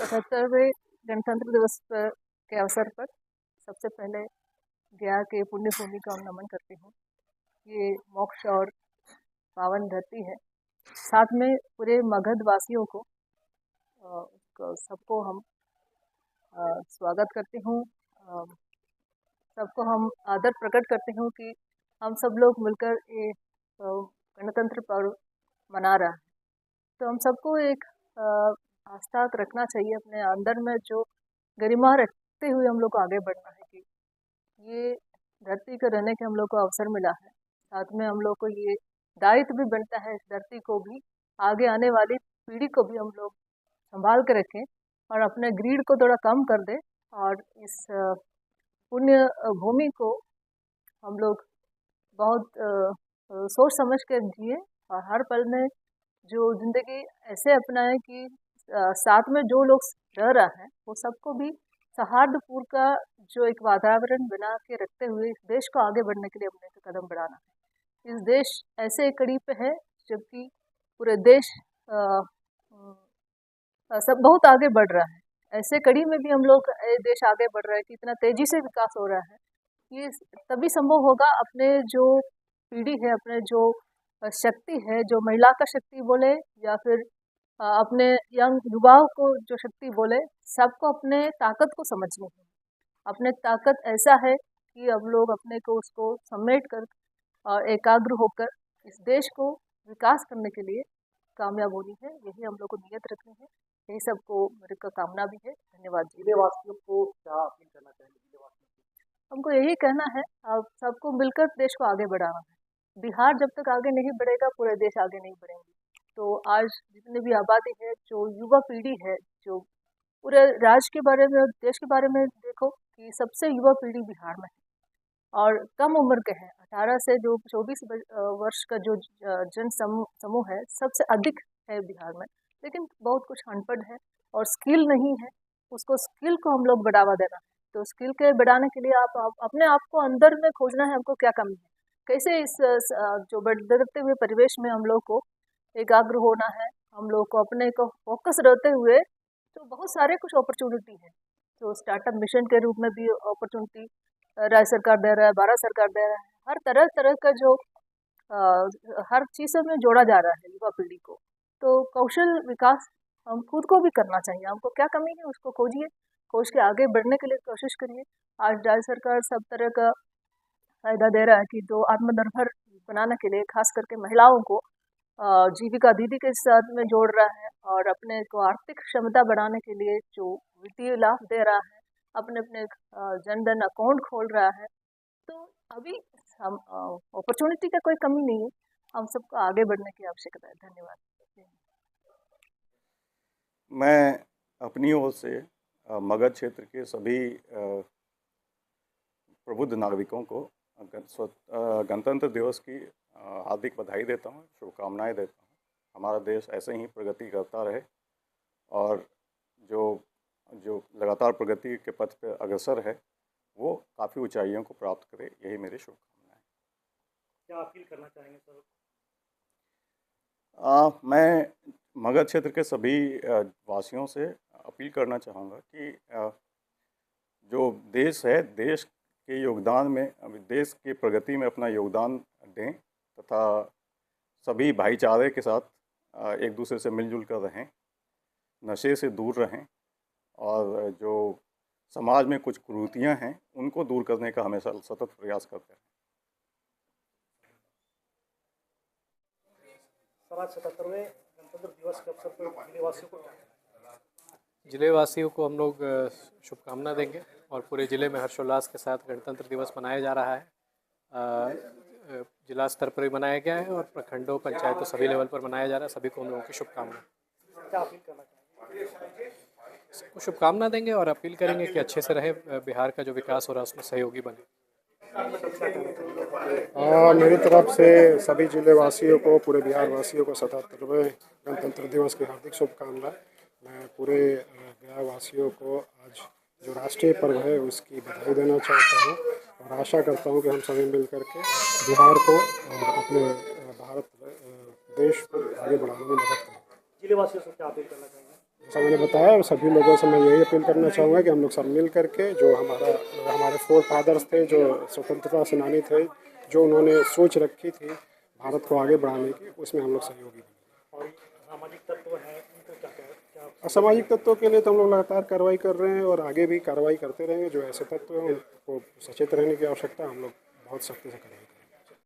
77वें गणतंत्र दिवस के अवसर पर सबसे पहले गया के पुण्य भूमि का नमन करती हूँ। ये मोक्ष और पावन धरती है। साथ में पूरे मगध वासियों को सबको हम स्वागत करती हूँ। सबको हम आदर प्रकट करती हूँ कि हम सब लोग मिलकर ये गणतंत्र पर्व मना रहा है। तो हम सबको एक आस्था रखना चाहिए अपने अंदर में, जो गरिमा रखते हुए हम लोग को आगे बढ़ना है कि ये धरती का रहने के हम लोग को अवसर मिला है। साथ में हम लोग को ये दायित्व भी बनता है इस धरती को भी, आगे आने वाली पीढ़ी को भी हम लोग संभाल के रखें और अपने ग्रीड को थोड़ा कम कर दें और इस पुण्य भूमि को हम लोग बहुत सोच समझ कर जिए और हर पल में जो जिंदगी ऐसे अपनाएं कि साथ में जो लोग रह रहा है वो सबको भी सौहार्दपूर्ण का जो एक वातावरण बना के रखते हुए इस देश को आगे बढ़ने के लिए अपने को कदम बढ़ाना है। इस देश ऐसे कड़ी पे है जबकि पूरे देश सब बहुत आगे बढ़ रहा है। ऐसे कड़ी में भी हम लोग देश आगे बढ़ रहा है कि इतना तेजी से विकास हो रहा है। ये तभी संभव होगा अपने जो पीढ़ी है, अपने जो शक्ति है, जो महिला का शक्ति बोले या फिर अपने यंग युवाओं को जो शक्ति बोले, सबको अपने ताकत को समझनी है। अपने ताकत ऐसा है कि अब लोग अपने को उसको समेट कर और एकाग्र होकर इस देश को विकास करने के लिए कामयाब होनी है। यही हम लोग को नियत रखनी है। यही सबको मेरे का कामना भी है। धन्यवाद। जिले वासियों को क्या अपील करना चाहेंगे? जिले वासियों हमको यही कहना है, अब सबको मिलकर देश को आगे बढ़ाना है। बिहार जब तक आगे नहीं बढ़ेगा पूरे देश आगे नहीं बढ़ेंगे। तो आज जितनी भी आबादी है, जो युवा पीढ़ी है, जो पूरे राज्य के बारे में, देश के बारे में देखो कि सबसे युवा पीढ़ी बिहार में है और कम उम्र के हैं। 18 से जो 24 वर्ष का जो जन समूह है सबसे अधिक है बिहार में। लेकिन बहुत कुछ अनपढ़ है और स्किल नहीं है। उसको स्किल को हम लोग बढ़ावा देना है। तो स्किल के बढ़ाने के लिए आप अपने आप को अंदर में खोजना है, हमको क्या कमी है, कैसे इस जो बदलते हुए परिवेश में हम लोग को एकाग्र होना है, हम लोग को अपने को फोकस रहते हुए। तो बहुत सारे कुछ अपॉर्चुनिटी है। तो स्टार्टअप मिशन के रूप में भी अपॉर्चुनिटी राज्य सरकार दे रहा है, भारत सरकार दे रहा है। हर तरह तरह का जो हर चीज़ों में जोड़ा जा रहा है युवा पीढ़ी को। तो कौशल विकास हम खुद को भी करना चाहिए। हमको क्या कमी है उसको खोजिए, खोज के आगे बढ़ने के लिए कोशिश करिए। आज राज्य सरकार सब तरह का फायदा दे रहा है कि जो आत्मनिर्भर बनाने के लिए खास करके महिलाओं को जीविका दीदी के साथ में जोड़ रहा है और अपने को आर्थिक क्षमता बढ़ाने के लिए जो वित्तीय लाभ दे रहा है, अपने अपने जनधन अकाउंट खोल रहा है। तो अभी हम अपॉर्चुनिटी का कोई कमी नहीं है। हम सबको आगे बढ़ने की आवश्यकता है। धन्यवाद। मैं अपनी ओर से मगध क्षेत्र के सभी प्रबुद्ध नागरिकों को गणतंत्र दिवस की हार्दिक बधाई देता हूँ, शुभकामनाएं देता हूँ। हमारा देश ऐसे ही प्रगति करता रहे और जो लगातार प्रगति के पथ पर अग्रसर है वो काफ़ी ऊंचाइयों को प्राप्त करे। यही मेरी शुभकामनाएं। क्या अपील करना चाहेंगे सर? मैं मगध क्षेत्र के सभी वासियों से अपील करना चाहूँगा कि जो देश है, देश के योगदान में, देश की प्रगति में अपना योगदान दें तथा सभी भाईचारे के साथ एक दूसरे से मिलजुल कर रहें, नशे से दूर रहें और जो समाज में कुछ कुरीतियाँ हैं उनको दूर करने का हमेशा सतत प्रयास करते हैं। सर, 77वें गणतंत्र दिवस के अवसर पर जिलेवासियों को हम लोग शुभकामना देंगे और पूरे ज़िले में हर्षोल्लास के साथ गणतंत्र दिवस मनाया जा रहा है। जिला स्तर पर भी मनाया गया है और प्रखंडों, पंचायतों, सभी लेवल पर मनाया जा रहा है। सभी को हम लोगों की शुभकामना। क्या अपील करना चाहेंगे? सबको शुभकामना देंगे और अपील करेंगे कि अच्छे से रहे, बिहार का जो विकास हो रहा है उसमें सहयोगी बने। मेरी तरफ से सभी जिले वासियों को, पूरे बिहार वासियों को 77वें गणतंत्र दिवस की हार्दिक शुभकामनाएं। मैं पूरे बिहार वासियों को आज जो राष्ट्रीय पर्व है उसकी बधाई देना चाहता हूं और आशा करता हूं कि हम सभी मिल करके बिहार को और अपने भारत देश को आगे बढ़ाने में मदद करें। जिले वासियों से क्या अपील करना चाहेंगे? जैसा मैंने बताया, सभी लोगों से मैं यही अपील करना चाहूँगा कि हम लोग सब मिल करके, जो हमारे फोर फादर्स थे, जो स्वतंत्रता सेनानी थे, जो उन्होंने सोच रखी थी भारत को आगे बढ़ाने की, उसमें हम लोग सहयोगी बने। और सामाजिक तत्व हैं उनको क्या असामाजिक तत्वों के लिए तो हम लोग लगातार कार्रवाई कर रहे हैं और आगे भी कार्रवाई करते रहेंगे। जो ऐसे तत्व हैं उनको सचेत रहने की आवश्यकता, हम लोग बहुत सख्ती से करेंगे।